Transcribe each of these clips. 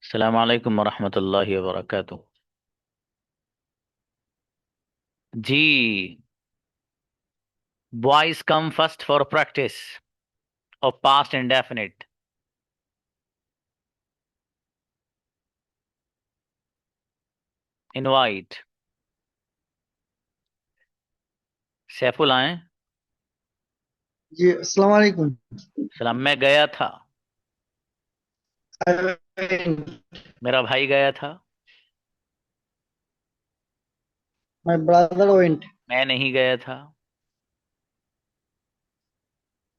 अस्सलाम वालेकुम वरहमतुल्लाहि वबरकातुह। जी, boys come first for practice of past indefinite. Invite Saiful आए। जी अस्सलाम वालेकुम। सलाम। मैं गया था। मेरा भाई गया था। My brother went. मैं नहीं गया था।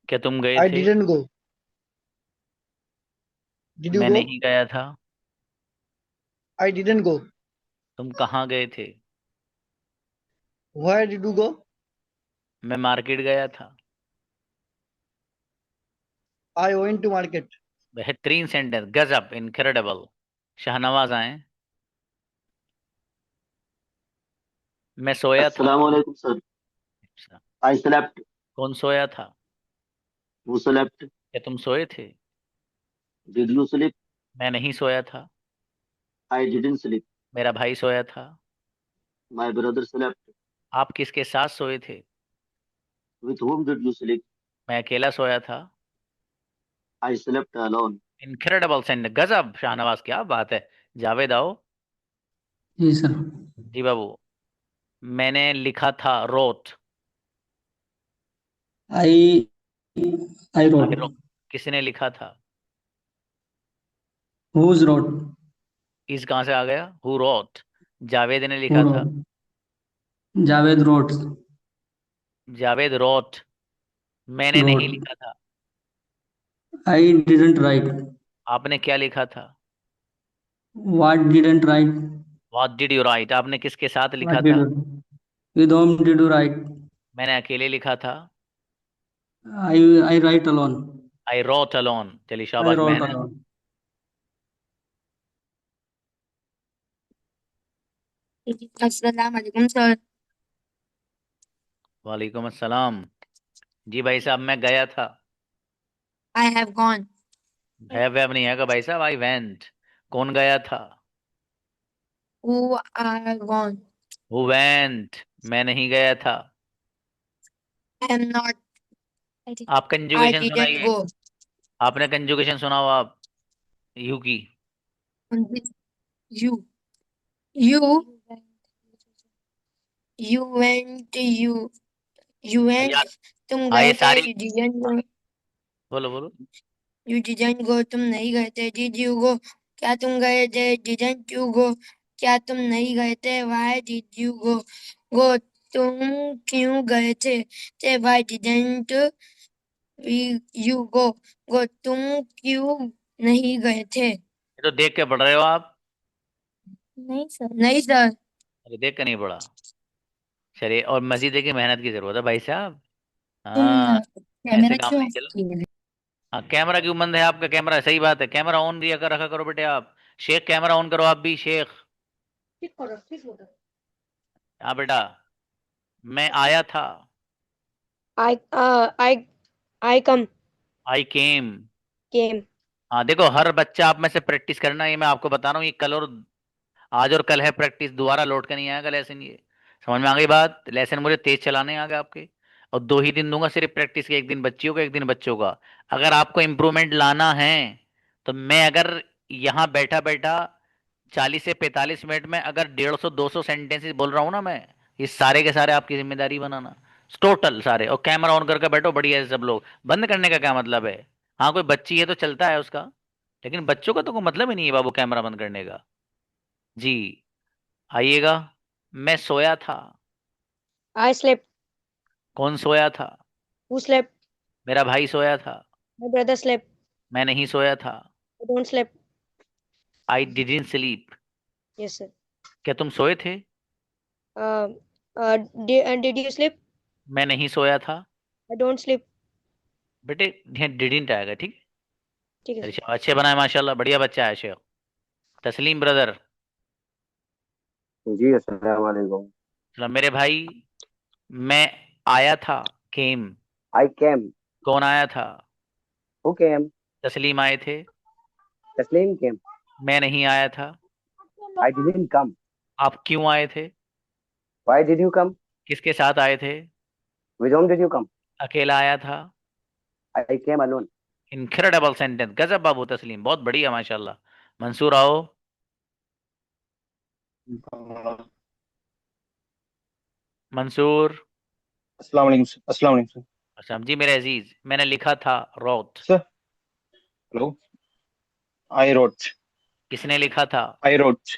क्या तुम गए आई थे? Didn't go. डिड यू मैं गो? नहीं गया था। I didn't go. तुम कहाँ गए थे? Where did you go? मैं मार्केट गया था। I went to market. बेहतरीन सेंटेंस, गजब, इनक्रेडिबल। शाहनवाज आए। मैं सोया था। अस्सलाम वालेकुम सर। I slept. कौन सोया था? Who slept? क्या तुम सोए थे? Did you sleep? मैं नहीं सोया था। I didn't sleep. मेरा भाई सोया था। My brother slept. आप किसके साथ सोए थे? With whom did you sleep? मैं अकेला सोया था। I slept alone. Incredible send, गजब शाहनवाज, क्या बात है। जावेद आओ। जी सर। जी बाबू। मैंने लिखा था, रोट। I I wrote. आई रो किसने लिखा था? Who wrote. इस कहाँ से आ गया? Who wrote? जावेद ने हु लिखा था। Wrote? Javed wrote. Javed wrote. मैंने नहीं रोट। लिखा था। I didn't write. आपने क्या लिखा था? What didn't write. What did you write? आपने किसके साथ व्हाट लिखा डिड था? With whom did you write? मैंने अकेले लिखा था। I write alone. I wrote alone. चलिए आई शाबाश, रोट मेहनत। अलोन। अस्सलाम वालेकुम सर। वालेकुम अस्सलाम। जी भाई साहब, मैं गया था। I have gone. है वैब नहीं है भाई साहब, आई वेंट। कौन गया था? Who are gone. Who went. मैं नहीं गया था। I am not. आप आई कंजुगेशन डिडंट सुनाइए। गो। आपने कंजुगेशन सुनाओ आप। यू की। You you you went. You यार, वेंट। तुम हाँ ये गए थे। सारी। You didn't go. बोलो बोलो। यू डिडंट गो, तुम नहीं गए थे। डिड यू गो, क्या तुम गए थे। डिडंट यू गो, क्या तुम नहीं गए थे। व्हाई डिड यू गो, गो तुम क्यों गए थे। व्हाई डिडंट यू गो, गो तुम क्यों नहीं गए थे। ये तो देख के पढ़ रहे हो आप। नहीं सर, नहीं सर। अरे देख के नहीं पढ़ा। चलिए, और मजीद की मेहनत की जरूरत है भाई साहब। तुम हाँ। ऐसे कैमरा काम क्यों नहीं ऑफ चल। किए। हाँ, कैमरा क्यों बंद है आपका? कैमरा सही बात है, कैमरा ऑन दिया कर रखा करो बेटे आप। शेख, कैमरा ऑन करो आप भी, शेख। ठीक करो, ठीक करो। हाँ बेटा। मैं आया था। I I come I came. came. हाँ देखो, हर बच्चा आप में से प्रैक्टिस करना, ये मैं आपको बता रहा हूँ। ये कल और आज और कल है प्रैक्टिस, दोबारा लौट के नहीं आएगा लेसन ये। समझ में आ गई बात? लेसन मुझे तेज चलाने आ गए आपके। और 2 ही दिन दूंगा सिर्फ प्रैक्टिस के, एक दिन बच्चियों का, एक दिन बच्चों का। अगर आपको इम्प्रूवमेंट लाना है तो मैं अगर यहाँ बैठा बैठा 40 से 45 मिनट में अगर 150 200 सेंटेंसेस बोल रहा हूँ ना मैं, ये सारे के सारे आपकी जिम्मेदारी बनाना। टोटल सारे। और कैमरा ऑन करके बैठो बढ़िया से सब लोग। बंद करने का क्या मतलब है? हाँ, कोई बच्ची है तो चलता है उसका, लेकिन बच्चों का तो कोई मतलब ही नहीं है बाबू कैमरा बंद करने का। जी, आइएगा। मैं सोया था। I slept. कौन सोया था? Who slept? मेरा भाई सोया था। My brother slept. मैं नहीं सोया था। I don't sleep. I didn't sleep. Yes sir. क्या तुम सोए थे? Uh, did you sleep? मैं नहीं सोया था। I don't sleep. बेटे, डिडंट आएगा, ठीक। ठीक है अरे सर। शाबाश, अच्छे बनाए माशाल्लाह, बढ़िया बच्चा है शेख। तस्लीम ब्रदर। जी अस्सलाम वालेकुम। चलो मेरे भाई। मैं आया था। केम। आई केम। कौन आया था? Who came? तस्लीम आए थे। तस्लीम केम। मैं नहीं आया था। I didn't come. आप क्यों आए थे? Why did you come? किसके साथ आए थे? With whom did you come? अकेला आया था। I came alone. Incredible sentence, गजब बाबू तस्लीम, बहुत बढ़िया माशाल्लाह। मंसूर आओ। मंसूर। अस्सलाम वालेकुम सर। अस्सलाम वालेकुम सर। अच्छा जी मेरे अजीज, मैंने लिखा था wrote. Sir hello. I wrote. किसने लिखा था? I wrote.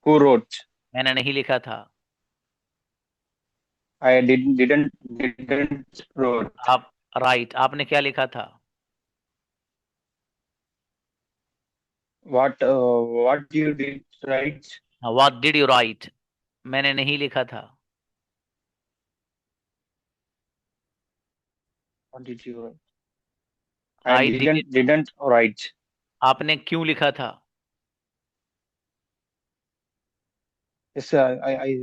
Who wrote? मैंने नहीं लिखा था। I didn't wrote. आप राइट, आपने क्या लिखा था? What you did write? What did you write? मैंने नहीं लिखा था। What did you write? I I did. Didn't write. आपने क्यों लिखा था? Yes I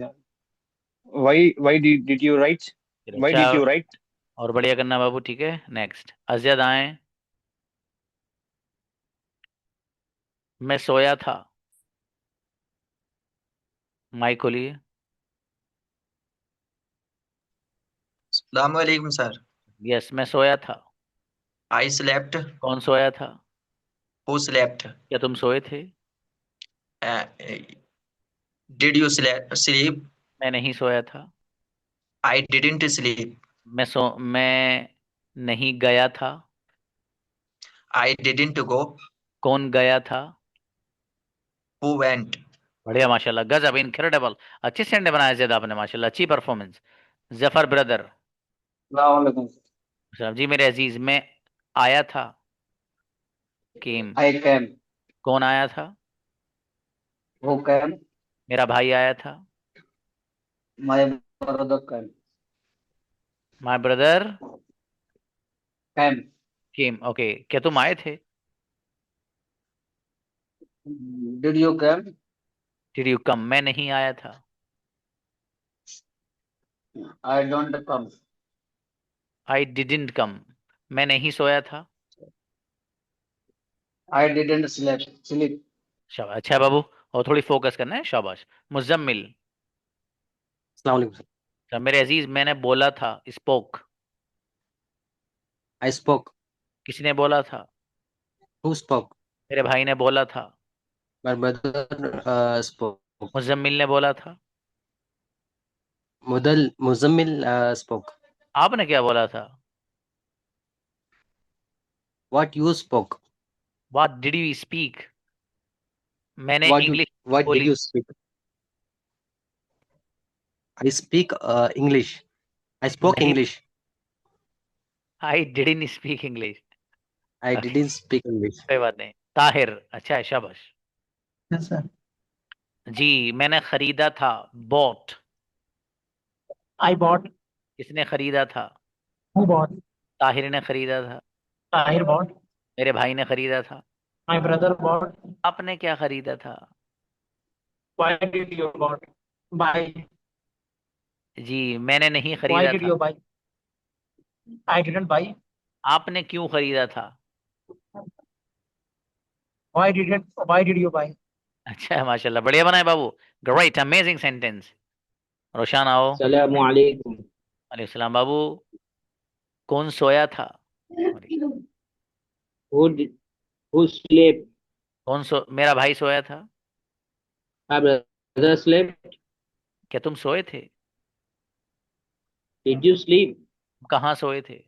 why did you write? फिर व्हाई अच्छा, डिड यू राइट? और बढ़िया करना बाबू, ठीक है। नेक्स्ट अजयद आए। मैं सोया था। माइक खोलिए। Assalamualaikum sir. यस, मैं सोया था। I slept. कौन सोया था? Who slept? क्या तुम सोए थे? Uh, did you sleep? मैं नहीं सोया था। I didn't sleep. मैं नहीं गया था। I didn't go. कौन गया था? Who went? बढ़िया माशाल्लाह, गजब, इनक्रेडिबल। अच्छी सेंडे बनाया जैद आपने माशाल्लाह, अच्छी परफॉर्मेंस। जफर ब्रदर। अस्सलाम वालेकुम। जी मेरे अजीज, मैं आया था। केम। I came. कौन आया था? Who came? मेरा भाई आया था। My brother came. My brother Came. Came. Okay, क्या तुम आए थे? Did you come? Did you come? मैं नहीं आया था। I don't come. I didn't come. मैं नहीं सोया था। I didn't sleep. शाबाश, अच्छा है बाबू, और थोड़ी फोकस करना है, शाबाश। मुजम्मिल। अस्सलाम वालेकुम सर। तो मेरे अजीज, मैंने बोला था, स्पोक। I spoke. किसने बोला था? Who spoke? मेरे भाई ने बोला था। My brother spoke. मुजम्मिल ने बोला था। मुजम्मिल स्पोक। आपने क्या बोला था? What you spoke? What did you speak? मैंने व्हाट इंग्लिश व्हाट डिड बोली। You speak? I speak English. I spoke नहीं, English. I didn't speak English. I didn't speak English. कोई बात नहीं। ताहिर, अच्छा है, शाबाश। Yes, sir. जी, मैंने खरीदा था। बॉट। I bought. किसने खरीदा था? Who bought? ताहिर ने खरीदा था। Tahir bought. मेरे भाई ने खरीदा था। My brother bought. आपने क्या खरीदा था? Why did you bought? Buy. जी, मैंने नहीं Why खरीदा did था। you buy? I didn't buy. आपने क्यों खरीदा था? Why did you buy? अच्छा है माशाल्लाह, बढ़िया बनाए बाबू। Great, amazing sentence. रोशान आओ। सलामुअलैकुम। अलैहि सलाम बाबू। कौन सोया था? Who did, who slept? मेरा भाई सोया था। My brother slept. क्या तुम सोए थे? Did you sleep? कहाँ सोए थे?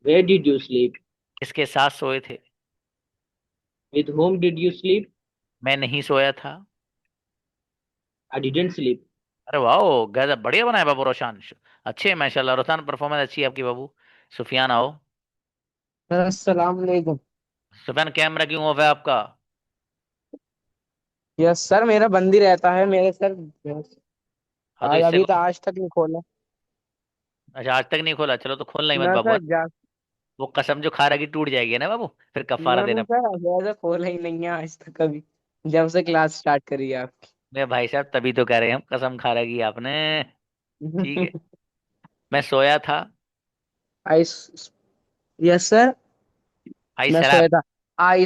Where did you sleep? किसके साथ सोए थे? With whom did you sleep? मैं नहीं सोया था। I didn't sleep. अरे वाह, गजब, बढ़िया बनाए बाबू रोशान। अच्छे है माशाल्लाह, रोशान परफॉर्मेंस अच्छी है आपकी बाबू। सुफियान आओ। अस्सलाम वालेकुम। सुफियान, कैमरा क्यों ऑफ है आपका? यस सर, मेरा बंद ही रहता है मेरे सर। हाँ तो आज इससे अभी तो आज तक नहीं खोला। अच्छा, आज तक नहीं खोला, चलो तो खोलना ही मत ना बाबू। सर जा वो कसम जो खा रही टूट जाएगी ना बाबू, फिर कफारा ना देना। सर, ऐसा खोला ही नहीं है आज तक कभी, जब से क्लास स्टार्ट करी है आपकी। मेरे भाई साहब, तभी तो कह रहे हैं हम, कसम खा रही आपने। ठीक है। मैं सोया था। आई यस सर, आई मैं स्लैप। सोया था। I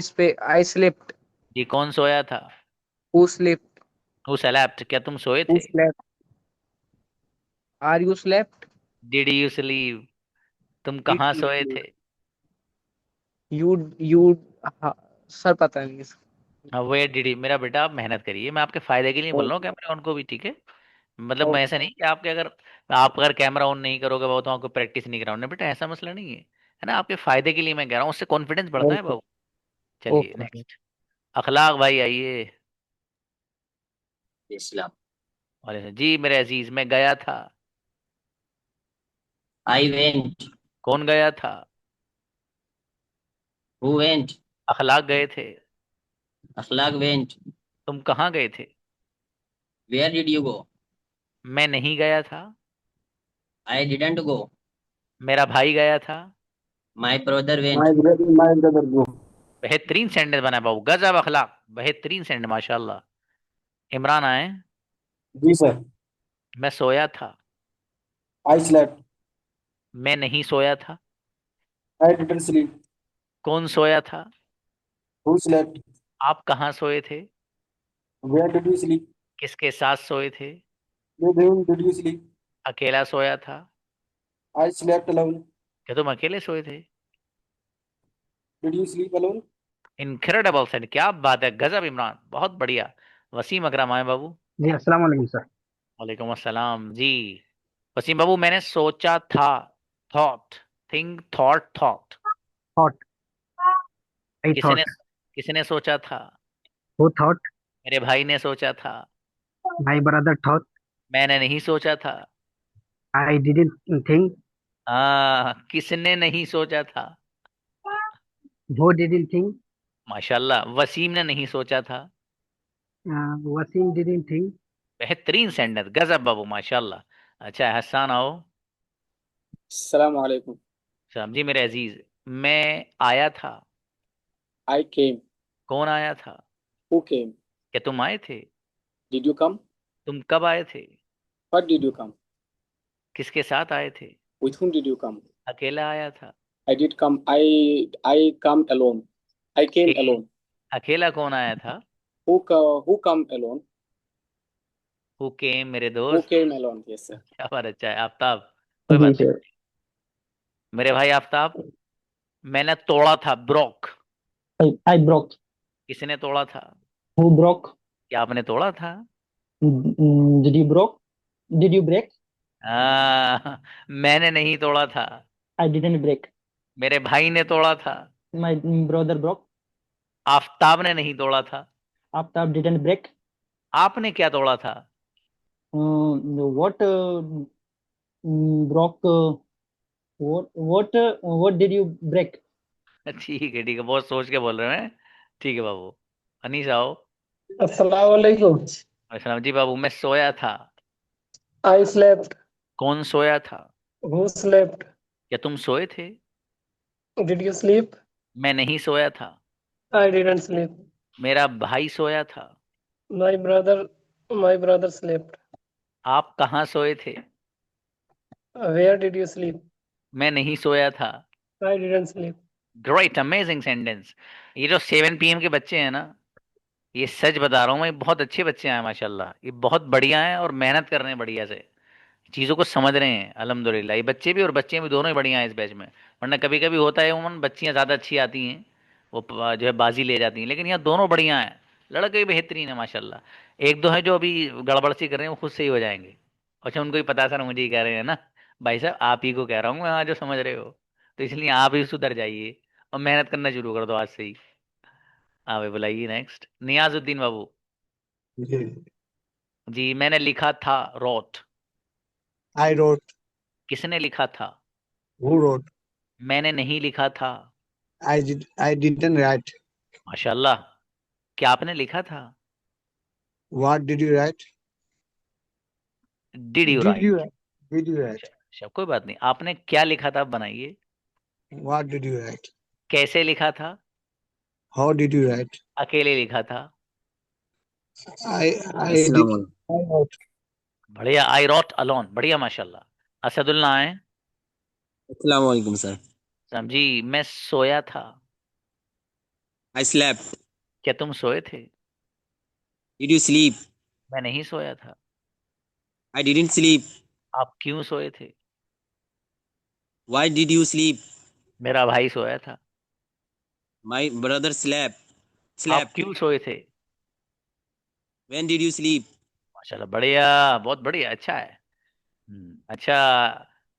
slept. जी कौन सोया था? Who slept? हु स्लेप्ट, क्या तुम सोए Who थे? slept? Are you slept? Did you sleep, तुम Did कहाँ you सोए sleep? थे? You हाँ, सर पता नहीं इसका। हाँ वेयर डिड यू, मेरा बेटा आप मेहनत करिए, मैं आपके फायदे के लिए बोल रहा हूँ कैमरा ऑन को भी, ठीक है? मतलब मैं ऐसा नहीं कि आपके अगर आप अगर कैमरा ऑन नहीं करोगे बाबू तो आपको प्रैक्टिस नहीं कराऊंगा बेटा, ऐसा मसला नहीं है ना, आपके फायदे के लिए मैं कह रहा हूँ, उससे कॉन्फिडेंस बढ़ता है ओके बाबू। चलिए ओके। नेक्स्ट, अखलाक भाई आइए। इस्लाम। जी मेरे अजीज, मैं गया था। I went. कौन गया था? Who went? अखलाक गए थे। Akhlaq went. तुम कहाँ गए थे? Where did you go? मैं नहीं गया था। I didn't go. मेरा भाई गया था। My brother My went. brother, my brother go. बेहतरीन सेंटेंस बना है बाबू, गजब अखलाक, बेहतरीन सेंटेंस माशाल्लाह। इमरान आए। जी सर। मैं सोया था। I slept. मैं नहीं सोया था। I didn't sleep. कौन सोया था? Who slept? आप कहाँ सोए थे? Where did you sleep? किसके साथ सोए थे? With whom did you sleep? अकेला सोया था। I slept alone. क्या तुम अकेले सोए थे? Did you sleep alone? Incredible send, क्या बात है, गजब इमरान, बहुत बढ़िया। वसीम अकरम आए बाबू। जी अस्सलाम वालेकुम सर। वालेकुम अस्सलाम जी। वसीम बाबू, मैंने सोचा था, थॉट, थिंक, थॉट। थॉट, आई किसने थॉट, किसने सोचा था? हु थॉट, मेरे भाई ने सोचा था। माय ब्रदर थॉट, मैंने नहीं सोचा था। आई डिडंट थिंक, किसने नहीं सोचा था? हु डिडंट थिंक, माशाल्लाह, वसीम ने नहीं सोचा था। Waseem didn't think. बेहतरीन सेंटेंस, गजब बाबू माशाल्लाह। अच्छा हसान आओ। Assalamu alaikum. साहब जी मेरे अजीज, मैं आया था। I came. कौन आया था? Who came? क्या तुम आए थे? Did you come? तुम कब आए थे? What did you come? किसके साथ आए थे? With whom did you come? अकेला आया था। I did come. I come alone. I came अके- alone. अकेला कौन आया था? Who come alone? Who came मेरे Who दोस्त। came alone? Yes sir. क्या बात, अच्छा है आफ्ताब, कोई जी बात नहीं। सर। मेरे भाई आफ्ताब, मैंने तोड़ा था, ब्रोक। I broke. किसने तोड़ा था? Who broke? क्या आपने तोड़ा था? Did you broke? Did you break? मैंने नहीं तोड़ा था। I didn't break. मेरे भाई ने तोड़ा था। My brother broke. आफ्ताब ने नहीं तोड़ा था। Aftab didn't break. आपने क्या तोड़ा था? What broke? What did you break? ठीक है, बहुत सोच के बोल रहे हैं। ठीक है बाबू। अनीस आओ। अस्सलाम वालेकुम। अस्सलाम जी बाबू, मैं सोया था। I slept. कौन सोया था? Who slept? क्या तुम सोए थे? Did you sleep? मैं नहीं सोया था। I didn't sleep. मेरा भाई सोया था। My brother slept. आप कहाँ सोए थे? Where did you sleep? मैं नहीं सोया था। I didn't sleep. Great, amazing sentence. ये जो 7 PM के बच्चे हैं ना, ये सच बता रहा हूँ मैं, बहुत अच्छे बच्चे हैं माशाल्लाह, ये बहुत बढ़िया हैं और मेहनत कर रहे हैं बढ़िया से, चीज़ों को समझ रहे हैं अल्हम्दुलिल्लाह। ये बच्चे भी और बच्चे भी दोनों ही बढ़िया हैं इस बैच में। वरना कभी कभी होता है उमन बच्चियाँ ज़्यादा अच्छी आती हैं, वो जो है बाजी ले जाती हैं, लेकिन यहाँ दोनों बढ़िया हैं। लड़के भी बेहतरीन है माशाल्लाह। एक दो हैं जो अभी गड़बड़ सी कर रहे हैं, वो खुद से ही हो जाएंगे। अच्छा उनको ही पता, सर मुझे ही कह रहे हैं ना, भाई साहब आप ही को कह रहा हूँ मैं, हाँ जो समझ रहे हो, तो इसलिए आप ही सुधर जाइए और मेहनत करना शुरू कर दो आज से ही। हाँ भाई बुलाइए नेक्स्ट, नियाजुद्दीन बाबू। जी मैंने लिखा था, रोट। I wrote. किसने लिखा था? Who wrote? मैंने नहीं लिखा था। I didn't write. माशाल्लाह, क्या आपने लिखा था? What did you write? Did you Did you right? write? Did you write? अच्छा कोई बात नहीं, आपने क्या लिखा था आप बनाइए। What did you write? कैसे लिखा था? How did you write? अकेले लिखा था। I did. I wrote. बढ़िया, आई रॉट अलोन, बढ़िया माशाल्लाह। असदुल्ला आए। अस्सलाम वालेकुम सर। समझी, मैं सोया था। I slept. क्या तुम सोए थे? Did you sleep? मैं नहीं सोया था। I didn't sleep. आप क्यों सोए थे? Why did you sleep? मेरा भाई सोया था। My brother slept. आप Slept. क्यों सोए थे? When did you sleep? माशाल्लाह, बढ़िया, बहुत बढ़िया, अच्छा है। अच्छा,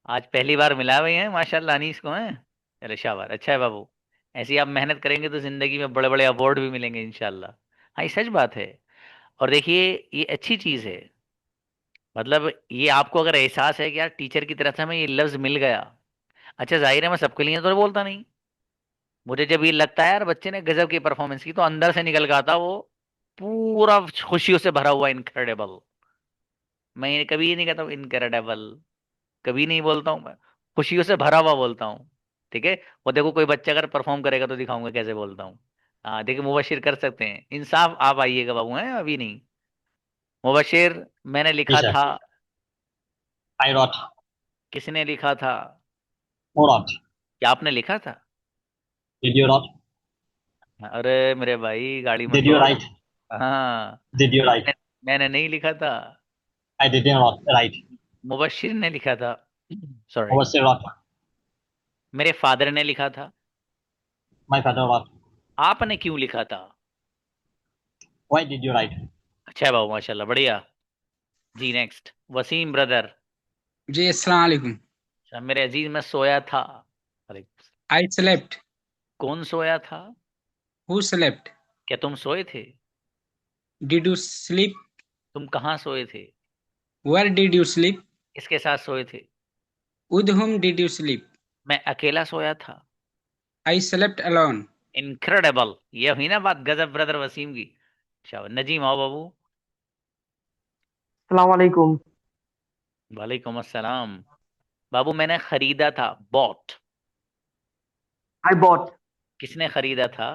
आज पहली बार मिला हुए हैं माशाल्लाह अनीस को, हैं? चलो शाबाश, अच्छा है बाबू। ऐसी आप मेहनत करेंगे तो जिंदगी में बड़े बड़े अवार्ड भी मिलेंगे इंशाल्लाह। हाँ, ये सच बात है। और देखिए, ये अच्छी चीज है। मतलब ये आपको अगर एहसास है कि यार टीचर की तरफ से हमें ये लफ्ज मिल गया। अच्छा, जाहिर है मैं सबके लिए तो बोलता नहीं। मुझे जब ये लगता है यार बच्चे ने गजब की परफॉर्मेंस की, तो अंदर से निकल के आता वो पूरा खुशियों से भरा हुआ, इनक्रेडिबल। मैं ये कभी ये नहीं कहता हूँ इनक्रेडिबल, कभी नहीं बोलता हूँ मैं। खुशियों से भरा हुआ बोलता हूँ। ठीक है। वो देखो, कोई बच्चा अगर परफॉर्म करेगा तो दिखाऊंगा कैसे बोलता हूँ। हाँ, देखिए मुबशिर कर सकते हैं, इंसाफ आप आइएगा बाबू, हैं अभी नहीं। मुबशिर, मैंने जी लिखा सर। था। I wrote. किसने लिखा था? Who wrote? क्या आपने लिखा था? Did you wrote? अरे मेरे भाई, गाड़ी मत Did you दौड़। write? हाँ, Did you write? मैंने नहीं लिखा था। I didn't write. मुबशिर ने लिखा था। सॉरी। Overseer wrote. मेरे फादर ने लिखा था। My father wrote. आपने क्यों लिखा था? Why did you write? अच्छा है बाबू, माशाल्लाह, बढ़िया। जी नेक्स्ट, वसीम ब्रदर। जी अस्सलाम वालेकुम। अच्छा, मेरे अजीज, मैं सोया था। अरे, I slept. कौन सोया था? Who slept? क्या तुम सोए थे? Did you sleep? तुम कहाँ सोए थे? Where did you sleep? किसके साथ सोए थे? With whom did you sleep? मैं अकेला सोया था। I slept alone. इनक्रेडिबल, ये हुई ना बात गजब ब्रदर वसीम की। शाबाश। नजीम आओ बाबू। अस्सलाम वालेकुम। वालेकुम अस्सलाम। बाबू, मैंने खरीदा था, बॉट। I bought. किसने खरीदा था?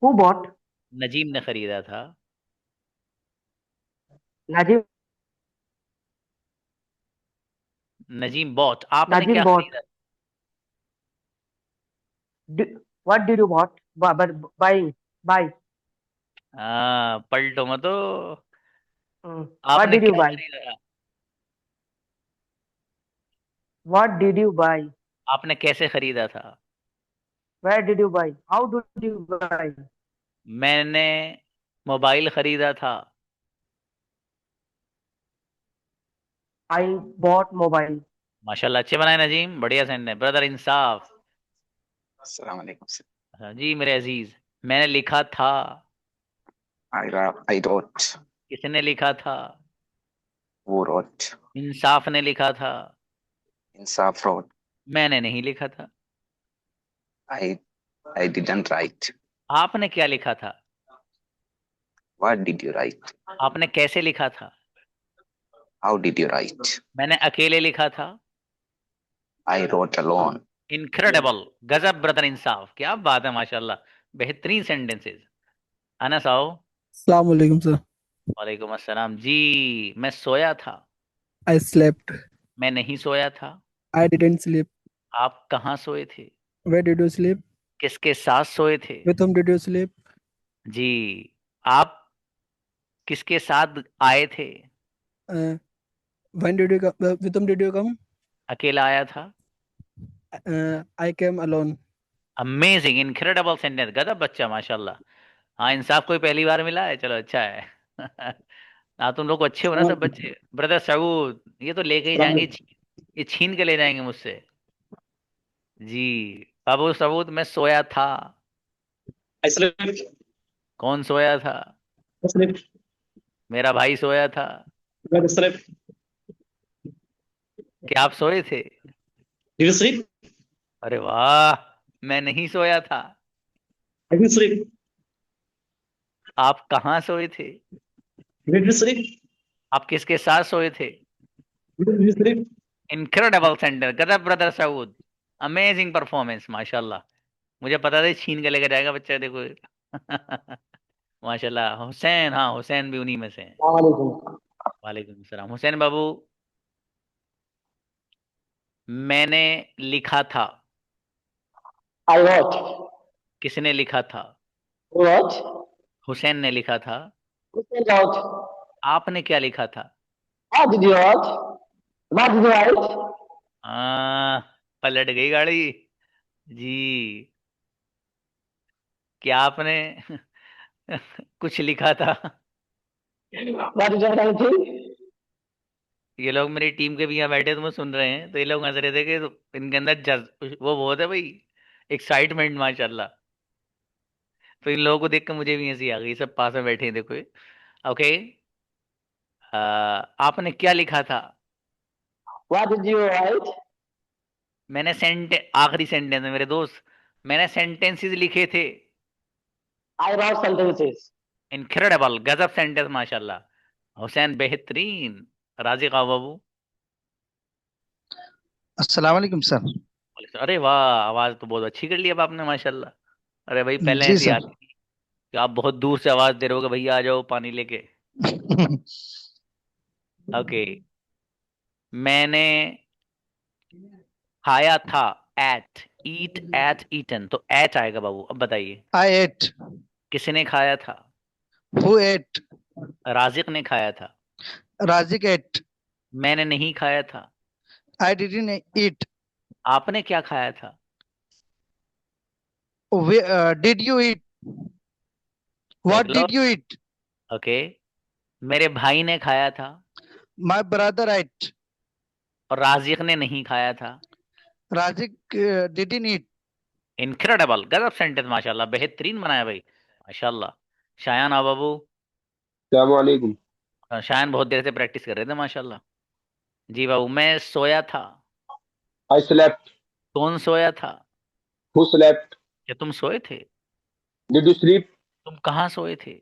Who bought? नजीम ने खरीदा था। Najim. नजीम बॉट, आपने Najim क्या bought. खरीदा? What did you bought? But buying. Buy. हाँ, पलटो मत तो। What आपने did you क्या buy? खरीदा? What did you buy? आपने कैसे खरीदा था? Where did you buy? How did you buy? मैंने मोबाइल खरीदा था। I bought mobile. माशाल्लाह, अच्छे बनाए नजीम, बढ़िया सेंड है ब्रदर, इंसाफ। अस्सलाम वालेकुम सर। हाँ जी मेरे अजीज, मैंने लिखा था। I wrote. किसने लिखा था? Who wrote? इंसाफ ने लिखा था। Insaf wrote. मैंने नहीं लिखा था। I I didn't write. आपने क्या लिखा था? What did you write? आपने कैसे लिखा था? How did you write? मैंने अकेले लिखा था। I wrote alone. इनक्रेडिबल, गजब ब्रदर, इंसाफ, क्या बात है माशाल्लाह, बेहतरीन सेंटेंसेस। अनस आओ। अस्सलाम वालेकुम सर। वालेकुम अस्सलाम जी। मैं सोया था। I slept. मैं नहीं सोया था। I didn't sleep. आप कहाँ सोए थे? Where did you sleep? किसके साथ सोए थे? With whom did you sleep? जी। आप किसके साथ आए थे? When did you come? With whom did you come? अकेला आया था। I came alone. Amazing, incredible sentence, गजब बच्चा माशाल्लाह। हाँ, इंसाफ कोई पहली बार मिला है, चलो अच्छा है। हाँ, तुम लोग अच्छे हो ना सब बच्चे। ब्रदर सऊद, ये तो लेके ही जाएंगे, ये छीन के ले जाएंगे मुझसे। जी। बाबू सऊद, मैं सोया था। I slept. कौन सोया था? I slept. मेरा भाई सोया था। I slept. क्या आप सोए थे? Did you sleep? अरे वाह, मैं नहीं सोया था। I didn't sleep. आप कहाँ सोए थे? Did you sleep? आप किसके साथ सोए थे? Did you sleep? Incredible sentence, गजब ब्रदर सऊद, अमेजिंग परफॉर्मेंस माशाल्लाह। मुझे पता था छीन के लेकर जाएगा बच्चा, देखो। माशाल्लाह। हुसैन, हाँ हुसैन भी उन्हीं में से हैं। वालेकुम सलाम। हुसैन बाबू, मैंने लिखा था। I wrote. किसने लिखा था? What? हुसैन ने लिखा था। Hussein wrote. आपने क्या लिखा था? What did you write? What did you write? पलट गई गाड़ी जी। क्या आपने कुछ लिखा था? What did you write anything? ये लोग मेरी टीम के भी यहाँ बैठे तो मैं सुन रहे हैं, तो ये लोग हंस रहे थे कि तो इनके अंदर वो बहुत है भाई, एक्साइटमेंट माशाल्लाह। तो इन लोगों को देख कर मुझे भी हंसी आ गई, सब पास में बैठे हैं देखो। ओके, आपने क्या लिखा था? What did you write? मैंने आखिरी सेंटेंस में मेरे दोस्त, मैंने सेंटेंसेस लिखे थे। I wrote sentences. इनक्रेडिबल, गजब सेंटेंस माशाल्लाह। हुसैन बेहतरीन। राजिक आओ बाबू। अस्सलाम वालेकुम सर। अरे वाह, आवाज तो बहुत अच्छी कर ली अब आपने माशाल्लाह। अरे भाई पहले जी ऐसी सर। आती थी कि आप बहुत दूर से आवाज दे रहे हो कि भैया आ जाओ पानी लेके। ओके, मैंने खाया था। एट, ईट, एट, ईटन, तो एट आएगा बाबू। अब बताइए I ate. किसने खाया था? Who ate? राजिक ने खाया था। Razik ate. मैंने नहीं खाया था। I didn't eat. आपने क्या खाया था? Did you eat? What देख लो। did you eat? ओके, मेरे भाई ने खाया था My brother ate. और राजिक ने नहीं खाया था। Razik didn't eat. इनक्रेडिबल, गजब सेंटेंस माशाल्लाह, बेहतरीन बनाया भाई माशाल्लाह। शायान आओ बाबू। Assalamualaikum. शायान बहुत देर से प्रैक्टिस कर रहे थे माशाल्लाह। जी बाबू, मैं सोया था। I slept. कौन सोया था? Who slept? क्या तुम सोए थे? Did you sleep? तुम कहाँ सोए थे?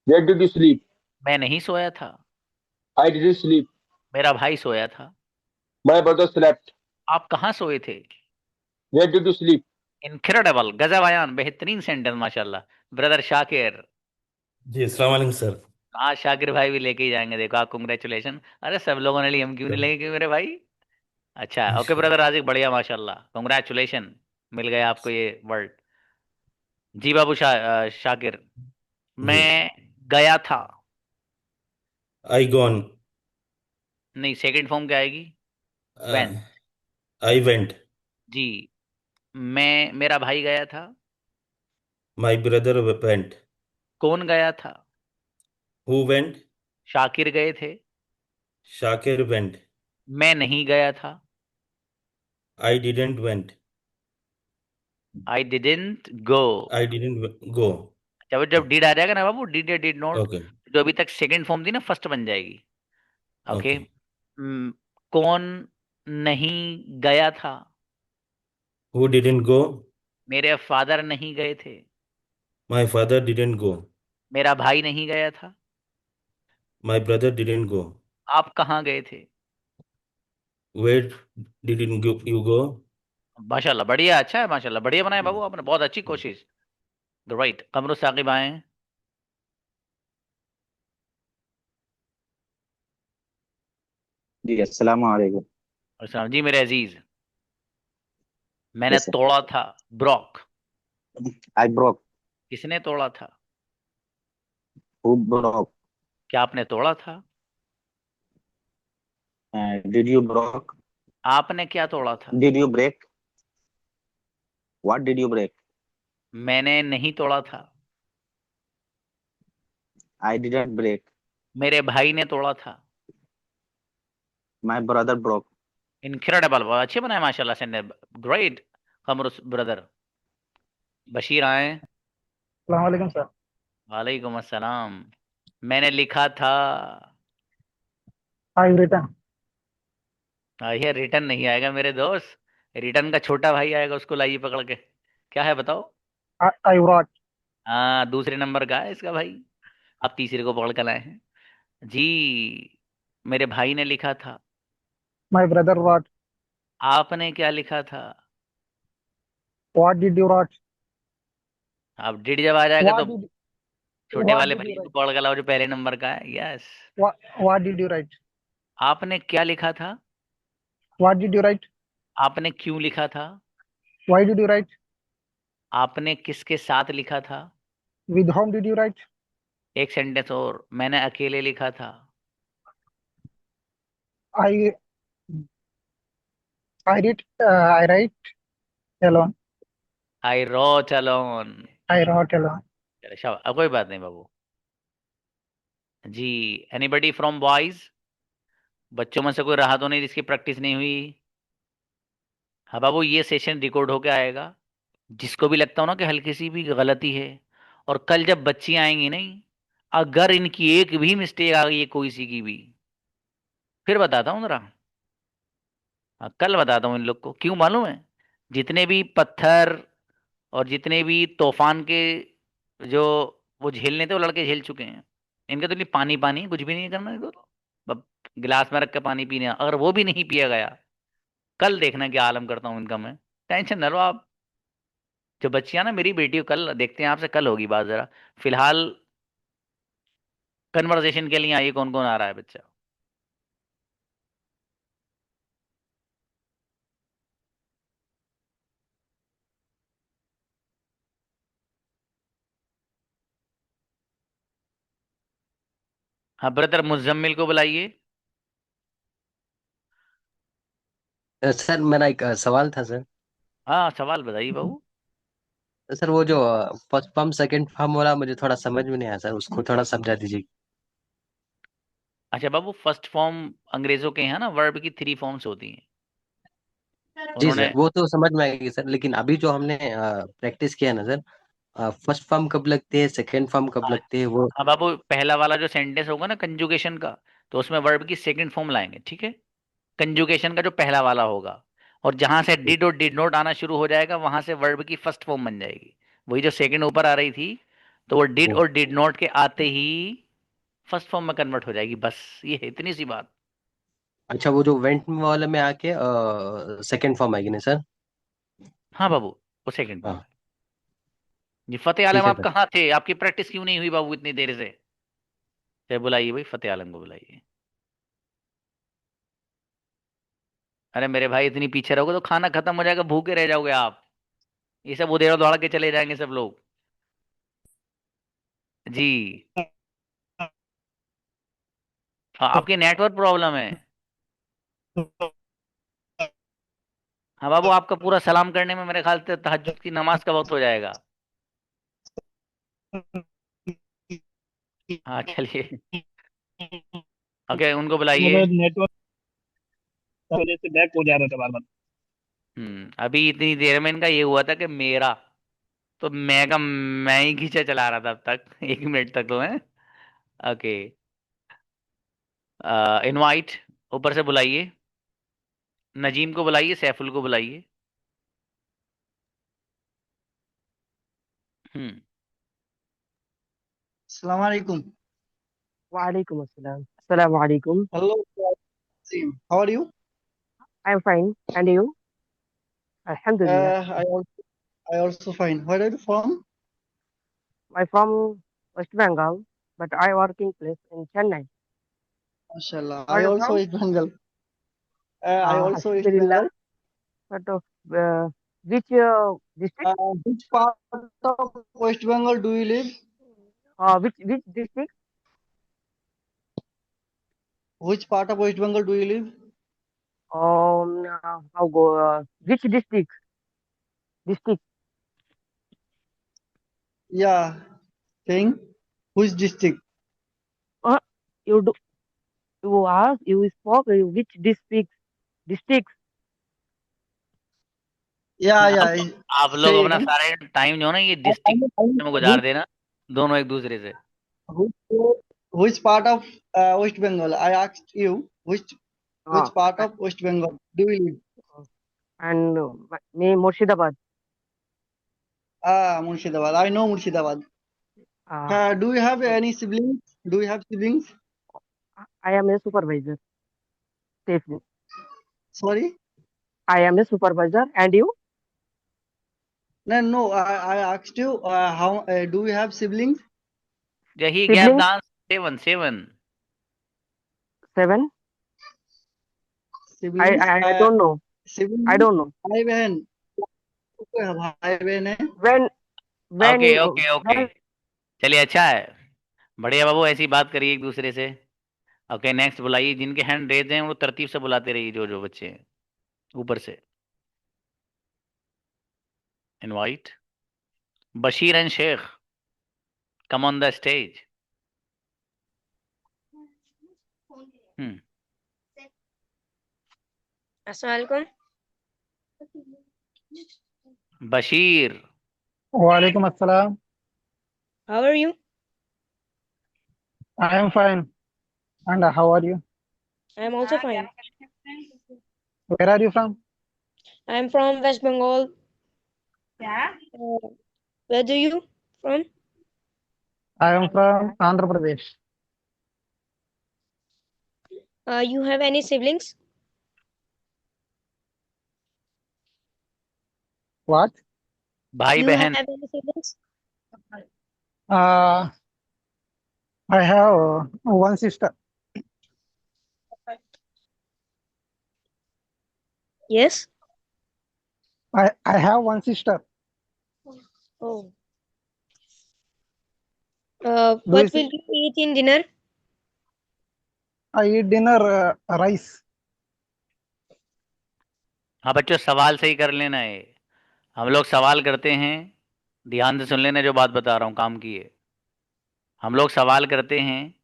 Where did you sleep? मैं नहीं सोया था। I didn't sleep. मेरा भाई सोया था। My brother slept. आप कहाँ सोए थे? Where did you sleep? Incredible, गजब आयान, बेहतरीन सेंटेंस माशाल्लाह। ब्रदर शाकिर। जी अस्सलाम वालेकुम सर। हाँ, शाकिर भाई भी लेके ही जाएंगे, देखो आप, कांग्रेचुलेशन। अरे सब लोगों ने लिए, हम क्यों नहीं लेंगे मेरे भाई? अच्छा ओके ब्रदर आजिक, बढ़िया माशाल्लाह, कांग्रेचुलेशन, मिल गया आपको ये वर्ड। जी बाबू शाकिर। जी। मैं गया था। I gone. नहीं, सेकंड फॉर्म क्या आएगी? वेंट। I went. जी, मेरा भाई गया था। My brother went. कौन गया था? Who went. शाकिर गए थे। शाकिर वेंट। मैं नहीं गया था। I didn't went. I didn't go. I didn't go. जब जब डिड आ जाएगा ना बाबू, डिड या डिड नॉट, ओके जो अभी तक सेकंड फॉर्म थी ना, फर्स्ट बन जाएगी। ओके। ओके। कौन नहीं गया था? Who didn't go. मेरे फादर नहीं गए थे। My father didn't go. मेरा भाई नहीं गया था। My brother didn't go. आप कहाँ गए थे? Where didn't you go. माशाल्लाह बढ़िया, अच्छा है माशाल्लाह, बढ़िया बनाया बाबू आपने, बहुत अच्छी कोशिश। राइट, कमरुल साकिब आए हैं। जी अस्सलाम वालेकुम। अस्सलाम जी मेरे अजीज। मैंने Yes, sir. तोड़ा था। ब्रॉक। I broke. किसने तोड़ा था? Who broke? क्या आपने तोड़ा था? Did you broke? आपने क्या तोड़ा था? Did you break? What did you break? मैंने नहीं तोड़ा था। I didn't break. मेरे भाई ने तोड़ा था। My brother broke. इनक्रेडिबल, बहुत अच्छे बनाए माशाल्लाह से। Great Qamrul brother. बशीर आए। अस्सलाम वालेकुम सर। वालेकुम अस्सलाम। मैंने लिखा था। आई रिटर्न। ये रिटर्न नहीं आएगा मेरे दोस्त, रिटर्न का छोटा भाई आएगा, उसको लाइए पकड़ के। क्या है बताओ? आई रॉट। हाँ, दूसरे नंबर का है इसका भाई, आप तीसरे को पकड़ कर लाए हैं जी। मेरे भाई ने लिखा था। My brother wrote. आपने क्या लिखा था? What did you wrote? आप डिड जब आ जाएगा व्हाट तो डिड छोटे वाले भाई को पकड़ कर लाओ, जो पहले नंबर का है। Yes. What did you write? आपने क्या लिखा था? What did you write? आपने क्यों लिखा था? Why did you write? आपने किसके साथ लिखा था? With whom did you write? एक सेंटेंस और, मैंने अकेले लिखा था। I I write alone. I wrote alone. I wrote alone. चलो शाबाश, अब कोई बात नहीं बाबू जी। Anybody from boys? बच्चों में से कोई रहा तो नहीं जिसकी प्रैक्टिस नहीं हुई? हाँ बाबू, ये सेशन रिकॉर्ड होके आएगा। जिसको भी लगता हो ना कि हल्की सी भी गलती है, और कल जब बच्ची आएंगी नहीं, अगर इनकी एक भी मिस्टेक आ गई है कोई सी की भी, फिर बताता हूँ जरा। हाँ, कल बताता हूँ इन लोग को, क्यों मालूम है? जितने भी पत्थर और जितने भी तूफान के जो वो झेलने थे वो लड़के झेल चुके हैं। इनका तो नहीं, पानी पानी कुछ भी नहीं करना इनको तो। अब गिलास में रख के पानी पीने, अगर वो भी नहीं पिया गया, कल देखना क्या आलम करता हूँ इनका मैं। टेंशन न लो आप। जो बच्चियां ना मेरी बेटी को, कल देखते हैं आपसे, कल होगी बात जरा। फिलहाल कन्वर्सेशन के लिए आइए, कौन कौन आ रहा है बच्चा? हाँ ब्रदर, मुजम्मिल को बुलाइए। सर मेरा एक सवाल था सर। हाँ सवाल बताइए बाबू। सर वो जो फर्स्ट फॉर्म सेकंड फॉर्म वाला मुझे थोड़ा समझ में नहीं आया सर, उसको थोड़ा समझा दीजिए। अच्छा बाबू, फर्स्ट फॉर्म अंग्रेजों के यहाँ ना वर्ब की 3 फॉर्म्स होती हैं। जी उन्होंने, सर, वो तो समझ में आएगी सर, लेकिन अभी जो हमने प्रैक्टिस किया ना सर, फर्स्ट फॉर्म कब लगती है, सेकंड फॉर्म कब हाँ लगती है वो। हाँ बाबू, पहला वाला जो सेंटेंस होगा ना कंजुगेशन का, तो उसमें वर्ब की सेकंड फॉर्म लाएंगे, ठीक है? कंजुगेशन का जो पहला वाला होगा, और जहां से डिड और डिड नॉट आना शुरू हो जाएगा, वहां से वर्ब की फर्स्ट फॉर्म बन जाएगी। वही जो सेकंड ऊपर आ रही थी, तो वो डिड और डिड नॉट के आते ही फर्स्ट फॉर्म में कन्वर्ट हो जाएगी। बस ये है, इतनी सी बात। अच्छा, वो जो वेंट वाले में आके सेकंड फॉर्म आएगी ना सर। हाँ बाबू, वो सेकंड फॉर्म हाँ है जी। फतेह आलम ठीक है आप सर। कहाँ थे? आपकी प्रैक्टिस क्यों नहीं हुई बाबू इतनी देर से? बुलाइए भाई, फतेह आलम को बुलाइए। अरे मेरे भाई, इतनी पीछे रहोगे तो खाना खत्म हो जाएगा, भूखे रह जाओगे आप। ये सब उधेड़ दौड़ के चले जाएंगे सब लोग जी। हाँ, आपकी नेटवर्क प्रॉब्लम है। हाँ बाबू, आपका पूरा सलाम करने में मेरे ख्याल से तहज्जुद की नमाज का वक्त हो जाएगा। हाँ चलिए, ओके, उनको बुलाइए। नेटवर्क की वजह से बैक हो जा रहा था बार बार। अभी इतनी देर में इनका ये हुआ था कि मेरा, तो मैं ही खींचा चला रहा था अब तक 1 मिनट तक तो है। ओके, इनवाइट, ऊपर से बुलाइए। नजीम को बुलाइए, सैफुल को बुलाइए। हम्म। अस्सलाम वालेकुम. Walaikum assalam. Assalamu alaikum. Hello, Azim. How are you? I'm fine. And you? Alhamdulillah. I also fine. Where are you from? I'm from West Bengal, but I working place in Chennai. MashaAllah. Where I are you also from? East Bengal. I also East Alhamdulillah. Bengal. But which district? Which part of West Bengal do you live? Which district? Which part of West Bengal do you live? How go? Which district? District. Yeah. Saying which district? Uh, you do. You ask. You spoke. Which district? District. Yeah, आप yeah. आप लोग Say अपना again. सारे time जो है ना ये I district में गुजार mean, देना, दोनों एक दूसरे से। which part of West Bengal? I asked you which part of West Bengal do you live? And me Murshidabad. Murshidabad. I know Murshidabad. Do you have any siblings? Do you have siblings? I am a supervisor. Safely. Sorry? I am a supervisor. And you? No. I asked you how do you have siblings? He gave Siblings? the answer 7. 7. Siblings? I don't know. Siblings? I don't know. भाई बहन. भाई बहन है। when okay when okay okay, when चलिए अच्छा है, बढ़िया बाबू, ऐसी बात करिए एक दूसरे से। ओके नेक्स्ट बुलाइए, जिनके हैंड रेज हैं वो तरतीब से बुलाते रहिए, जो जो बच्चे हैं ऊपर से। Invite Bashir and Sheikh, come on the stage. Hmm, अस्सलाम वालेकुम। Bashir, Walaikum assalam. How are you? I am fine. And how are you? I am also fine. Where are you from? I am from West Bengal. Where do you from? I am from Andhra Pradesh. You have any siblings? What? भाई You बहन। have any siblings? Uh, I have one sister. Yes. I have one sister. Oh. Do you What see? will you eat in dinner? I eat dinner rice. हाँ बच्चों, सवाल सही कर लेना है। हम लोग सवाल करते हैं, ध्यान से सुन लेना जो बात बता रहा हूँ, काम की है। हम लोग सवाल करते हैं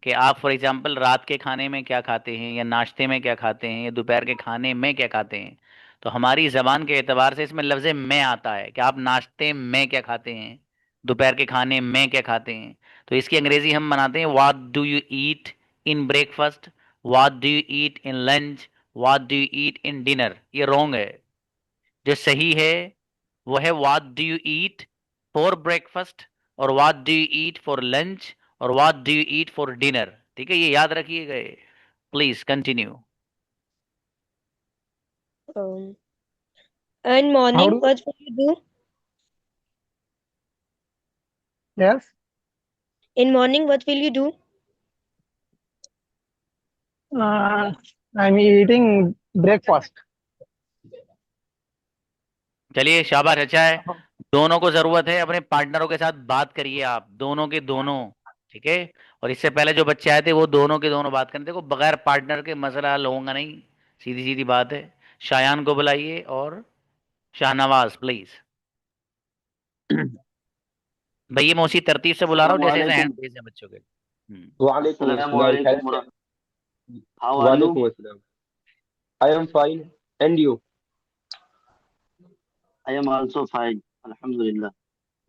कि आप फॉर एग्जांपल रात के खाने में क्या खाते हैं, या नाश्ते में क्या खाते हैं, या दोपहर के खाने में क्या खाते हैं। तो हमारी ज़बान के एतबार से इसमें लफ्ज़ में आता है कि आप नाश्ते में क्या खाते हैं, दोपहर के खाने में क्या खाते हैं। तो इसकी अंग्रेज़ी हम बनाते हैं what do you eat in breakfast, what do you eat in lunch, what do you eat in dinner. ये रॉन्ग है। जो सही है वो है what do you eat for breakfast, और what do you eat for lunch, और what do you eat for dinner. ठीक है, ये याद रखिएगा। Please continue. In How morning, do? what will you do? Yes. In morning, what will you do? I'm eating breakfast. चलिए शाबाश, अच्छा है। दोनों को जरूरत है, अपने पार्टनरों के साथ बात करिए आप, दोनों के दोनों। ठीक है, और इससे पहले जो बच्चे आए थे वो दोनों के दोनों बात करें। देखो बगैर पार्टनर के मसला हल होगा नहीं, सीधी सीधी बात है। शायान को बुलाइए और शाहनवाज प्लीज। भैया मैं उसी तरतीब से बुला रहा हूँ जैसे जैसे Assalamualaikum. हैंड रेज है बच्चों के। Walaikum assalam. Assalamualaikum Hello. How are you? Walaikum assalam. I am fine. And you? I am also fine. Alhamdulillah.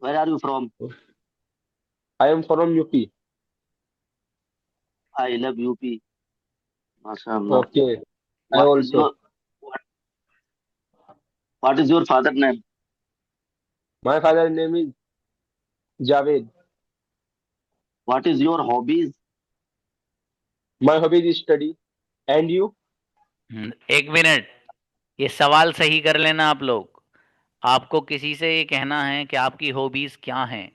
Where are you from? I am from UP. I love UP. MashaAllah. Okay. I What is also. your what is your father name? My father's name is Javed. What is your hobbies? My hobby is study. And you? एक minute, ये सवाल सही कर लेना आप लोग। आपको किसी से ये कहना है कि आपकी हॉबीज क्या हैं,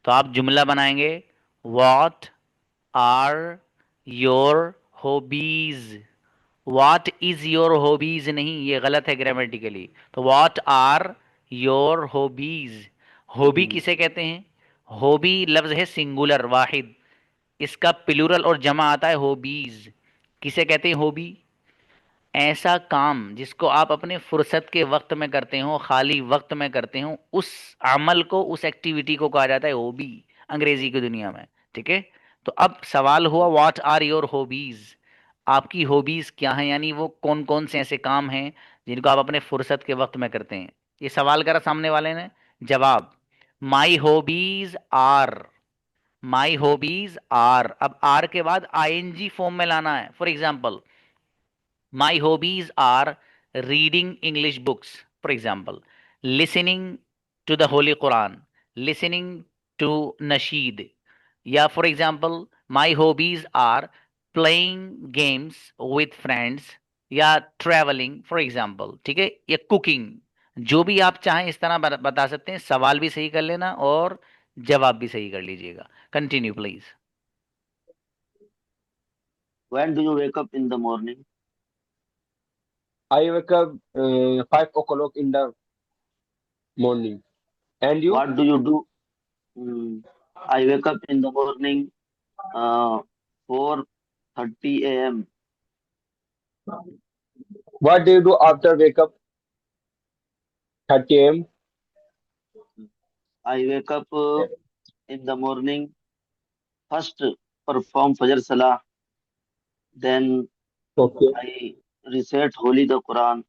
तो आप जुमला बनाएंगे what are your hobbies. What is your hobbies नहीं, ये गलत है ग्रामेटिकली। तो what are your hobbies. Hobby किसे कहते हैं? हॉबी लफ्ज है सिंगुलर वाहिद, इसका प्लूरल और जमा आता है हॉबीज। किसे कहते हैं हॉबी? ऐसा काम जिसको आप अपने फुर्सत के वक्त में करते हो, खाली वक्त में करते हो, उस अमल को, उस एक्टिविटी को कहा जाता है हॉबी अंग्रेजी की दुनिया में। ठीक है, तो अब सवाल हुआ व्हाट आर योर हॉबीज, आपकी हॉबीज क्या हैं, यानी वो कौन कौन से ऐसे काम हैं जिनको आप अपने फुर्सत के वक्त में करते हैं। ये सवाल करा सामने वाले ने, जवाब my hobbies are, my hobbies are. अब आर के बाद आईएनजी फॉर्म में लाना है। For example my hobbies are reading English books, for example listening to the Holy Quran, listening to nasheed, या for example my hobbies are playing games with friends, या traveling for example। ठीक है, या cooking, जो भी आप चाहें इस तरह बता सकते हैं। सवाल भी सही कर लेना और जवाब भी सही कर लीजिएगा। Continue please. When do you wake up in the morning? I wake up 5 o'clock in the morning. And you? What do you do? I wake up in the morning, 4:30 a.m. What do you do after wake up 30 a.m.? I wake up in the morning, first perform Fajr Salah, then Okay. I recite the Holy Quran,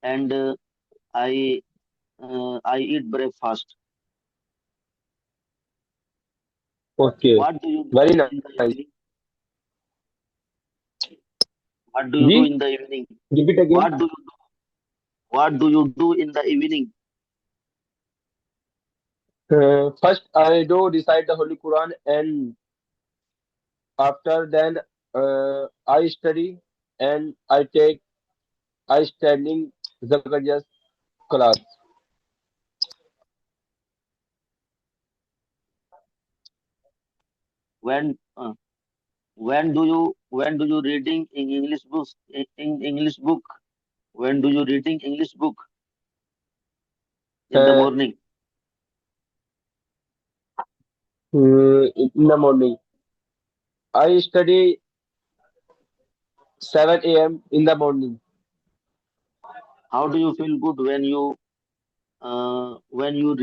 and I eat breakfast. Okay. What do you Very do nice. in the evening? What do you do Ji, in the evening? repeat again. What do you do in the evening? First, I do recite the Holy Quran, and after then, I study and I standing Zakariya's class. When when do you reading in English books in English book? When do you reading English book? In the Uh, morning. in the morning, I study 7 a.m. in the morning. How do you feel good when you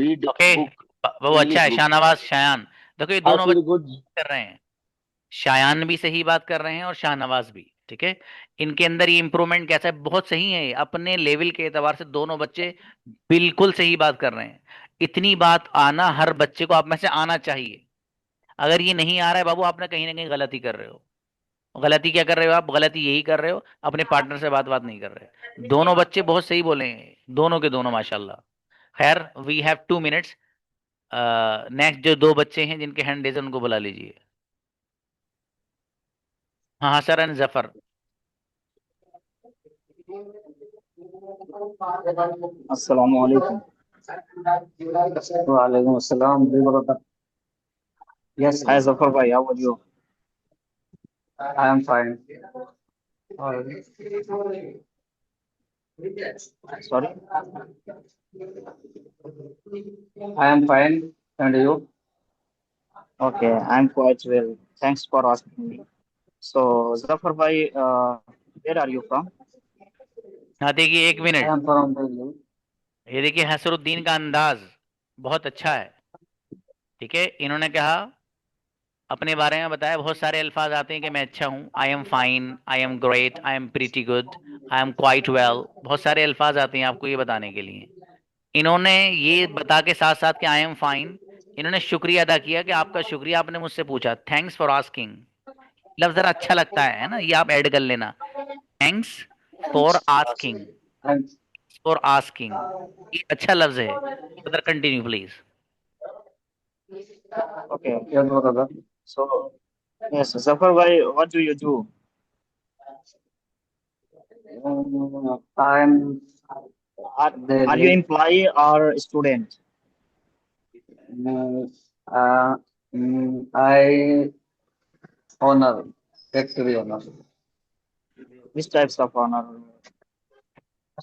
read okay, book वो अच्छा English है। book? Shahnawaz, Shayan, देखो ये I दोनों feel बच्चे good. कर रहे हैं। शायान भी सही बात कर रहे हैं और शाहनवाज भी, ठीक है। इनके अंदर ये इंप्रूवमेंट कैसा है, बहुत सही है ये। अपने लेवल के एतबार से दोनों बच्चे बिल्कुल सही बात कर रहे हैं। इतनी बात आना हर बच्चे को आप में से आना चाहिए। अगर ये नहीं आ रहा है बाबू, आपने कहीं ना कहीं गलती कर रहे हो। गलती क्या कर रहे हो आप? गलती यही कर रहे हो, अपने पार्टनर से बात नहीं कर रहे। दोनों बच्चे बहुत सही बोले हैं, दोनों के दोनों माशाल्लाह। खैर, वी हैव 2 मिनट्स। नेक्स्ट जो दो बच्चे हैं जिनके हैंड रेज उनको बुला लीजिए। हाँ हाँ sir, and Zafar. Assalamu alaikum. Wa alaikum assalam. Yes, hi Zafar bhai, how are you? I am fine. Sorry? I am fine. And you? Okay, I'm quite well. Thanks for asking me. So, Zafar bhai, where are you from? हाँ देखिए, एक I minute. am from Delhi. ये देखिए, हसरुद्दीन का अंदाज बहुत अच्छा है, ठीक है। इन्होंने कहा, अपने बारे में बताया, बहुत सारे अल्फाज आते हैं कि मैं अच्छा हूँ, I am fine, I am great, I am pretty good, I am quite well. बहुत सारे अल्फाज आते हैं आपको ये बताने के लिए। इन्होंने ये बता के साथ साथ कि आई एम फाइन, इन्होंने शुक्रिया अदा किया कि आपका शुक्रिया, आपने मुझसे पूछा, थैंक्स फॉर आस्किंग। लफ्ज जरा अच्छा लगता है ना, ये आप ऐड कर लेना, thanks for asking, Thanks. For asking. ये अच्छा लफ्ज है। उधर continue please. Okay, yes, brother. So, yes, Zafar bhai, what do you do? I'm are you employee or student? I honor, factory honor. Which types of honor?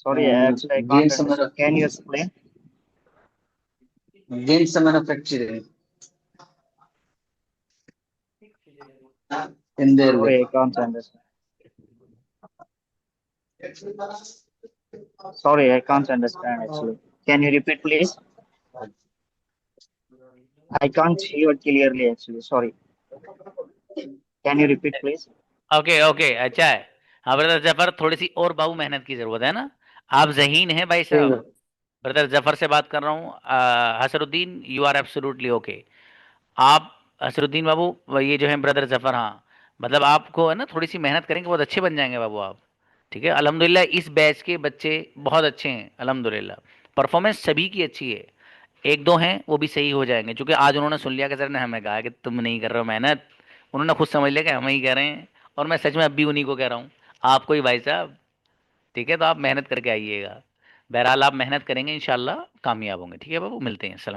Sorry, actually I can't understand. Can you explain? Gains manufacturing. In there. Sorry, I can't understand. Sorry, I can't understand actually. Can you repeat, please? I can't hear clearly actually. Sorry. Can you repeat, please? Okay okay, अच्छा है। हाँ brother Zafar, थोड़ी सी और बाबू मेहनत की जरूरत है ना। आप ज़हीन हैं भाई साहब। ब्रदर जफर से बात कर रहा हूँ। हसरुद्दीन, यू आर एब्सोल्युटली ओके। आप हसरुद्दीन बाबू, ये जो है ब्रदर जफर, हाँ मतलब आपको है ना, थोड़ी सी मेहनत करेंगे बहुत अच्छे बन जाएंगे बाबू आप, ठीक है। अल्हम्दुलिल्लाह इस बैच के बच्चे बहुत अच्छे हैं अल्हम्दुलिल्लाह। परफॉर्मेंस सभी की अच्छी है। एक दो हैं वो भी सही हो जाएंगे, क्योंकि आज उन्होंने सुन लिया कि सर ने हमें कहा कि तुम नहीं कर रहे हो मेहनत। उन्होंने खुद समझ लिया कि हम ही कह रहे हैं, और मैं सच में अब भी उन्हीं को कह रहा हूँ, आपको ही भाई साहब, ठीक है। तो आप मेहनत करके आइएगा। बहरहाल आप मेहनत करेंगे, इंशाल्लाह कामयाब होंगे, ठीक है बाबू। मिलते हैं, सलाम।